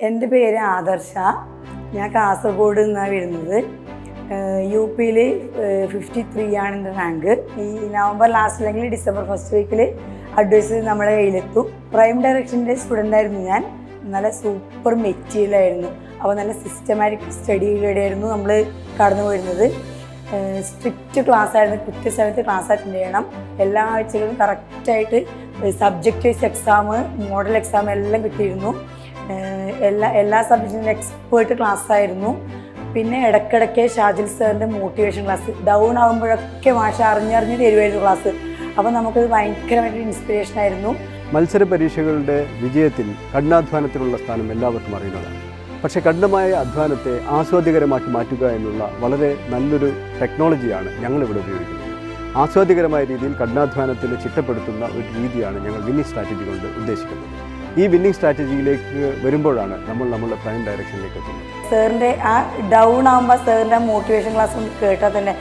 എൻ്റെ പേര് ആദർശ. ഞാൻ കാസർഗോഡ് നിന്നാണ് വരുന്നത്. UP-യിൽ 53 ആണ് എൻ്റെ റാങ്ക്. ഈ നവംബർ ലാസ്റ്റ് അല്ലെങ്കിൽ ഡിസംബർ ഫസ്റ്റ് വീക്കിൽ അഡ്വൈസ് നമ്മളെ കയ്യിലെത്തും. പ്രൈം ഡയറക്ഷൻ്റെ സ്റ്റുഡൻ്റ് ആയിരുന്നു ഞാൻ. നല്ല സൂപ്പർ മെറ്റീരിയലായിരുന്നു. അപ്പോൾ നല്ല സിസ്റ്റമാറ്റിക് സ്റ്റഡിയിലൂടെയായിരുന്നു നമ്മൾ കടന്നു പോയിരുന്നത്. സ്ട്രിക്റ്റ് ക്ലാസ് ആയിരുന്നു. കൃത്യസമയത്ത് ക്ലാസ് അറ്റൻഡ് ചെയ്യണം. എല്ലാ ആഴ്ചകളും കറക്റ്റായിട്ട് subject wise exam, model exam എല്ലാം കിട്ടിയിരുന്നു. എല്ലാ സബ്ജക്റ്റിനും എക്സ്പേർട്ട് ക്ലാസ് ആയിരുന്നു. പിന്നെ ഇടയ്ക്കിടയ്ക്ക് ഷാജിൽ സാറിൻ്റെ മോട്ടിവേഷൻ ക്ലാസ്, ഡൗൺ ആകുമ്പോഴൊക്കെ മാഷ അറിഞ്ഞറിഞ്ഞ് തരുമായിരുന്നു ക്ലാസ്. അപ്പോൾ നമുക്കത് ഭയങ്കരമായിട്ട് ഇൻസ്പിറേഷൻ ആയിരുന്നു. മത്സര പരീക്ഷകളുടെ വിജയത്തിൽ കഠിനാധ്വാനത്തിനുള്ള സ്ഥാനം എല്ലാവർക്കും അറിയുന്നതാണ്. പക്ഷേ കഠിനമായ അധ്വാനത്തെ ആസ്വാദ്യകരമാക്കി മാറ്റുക എന്നുള്ള വളരെ നല്ലൊരു ടെക്നോളജിയാണ് ഞങ്ങളിവിടെ ഉപയോഗിക്കുന്നത്. ആസ്വാദ്യകരമായ രീതിയിൽ കഠിനാധ്വാനത്തിൽ ചിട്ടപ്പെടുത്തുന്ന ഒരു രീതിയാണ് ഞങ്ങൾ വിന്നിംഗ് സ്ട്രാറ്റജി കൊണ്ട് ഉദ്ദേശിക്കുന്നത്. ഈ വിന്നിംഗ് സ്ട്രാറ്റജിയിലേക്ക് വരുമ്പോഴാണ് നമ്മൾ നമ്മളുടെ പ്രൈം ഡയറക്ഷനിലേക്ക് എത്തുന്നത്. സാറിൻ്റെ ആ ഡൗൺ ആകുമ്പോൾ സാറിൻ്റെ മോട്ടിവേഷൻ ക്ലാസ് കേട്ടാൽ തന്നെ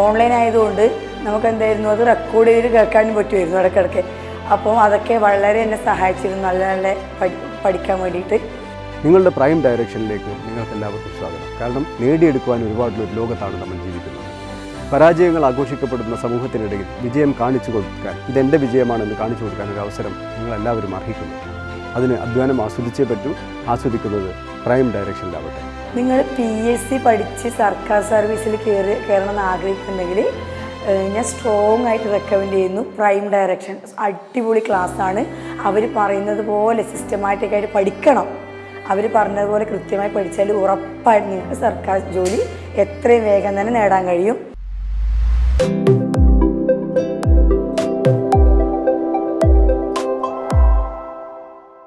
ഓൺലൈൻ ആയതുകൊണ്ട് നമുക്ക് എന്തായിരുന്നു അത് റെക്കോർഡ് ചെയ്ത് കേൾക്കാനും പറ്റുമായിരുന്നു ഇടയ്ക്കിടയ്ക്ക്. അപ്പം അതൊക്കെ വളരെ എന്നെ സഹായിച്ചിരുന്നു നല്ല നല്ല പഠിക്കാൻ വേണ്ടിയിട്ട്. നിങ്ങളുടെ പ്രൈം ഡയറക്ഷനിലേക്ക് നിങ്ങൾക്ക് എല്ലാവർക്കും സ്വാഗതം. കാരണം നേടിയെടുക്കുവാൻ ഒരുപാടുള്ള ഒരു ലോകത്താണ് നമ്മൾ ജീവിക്കുന്നത്. പരാജയങ്ങൾ ആഘോഷിക്കപ്പെടുന്ന സമൂഹത്തിനിടയിൽ വിജയം കാണിച്ചു കൊടുക്കാൻ, ഇതെൻ്റെ വിജയമാണെന്ന് കാണിച്ചു കൊടുക്കാൻ ഒരു അവസരം നിങ്ങളെല്ലാവരും അർഹിക്കുന്നു. അതിന് അധ്വാനം ആസ്വദിച്ചേ പറ്റൂ. ആസ്വദിക്കുന്നത് പ്രൈം ഡയറക്ഷനിലാവട്ടെ. നിങ്ങൾ PSC പഠിച്ച് സർക്കാർ സർവീസിൽ കയറണമെന്ന് ആഗ്രഹിക്കുന്നുണ്ടെങ്കിൽ ഞാൻ സ്ട്രോങ് ആയിട്ട് റെക്കമെൻഡ് ചെയ്യുന്നു പ്രൈം ഡയറക്ഷൻ. അടിപൊളി ക്ലാസ്സാണ്. അവർ പറയുന്നത് പോലെ സിസ്റ്റമാറ്റിക്കായിട്ട് പഠിക്കണം. അവർ പറഞ്ഞതുപോലെ കൃത്യമായി പഠിച്ചാൽ ഉറപ്പായിട്ട് നിങ്ങൾക്ക് സർക്കാർ ജോലി എത്രയും വേഗം തന്നെ നേടാൻ കഴിയും.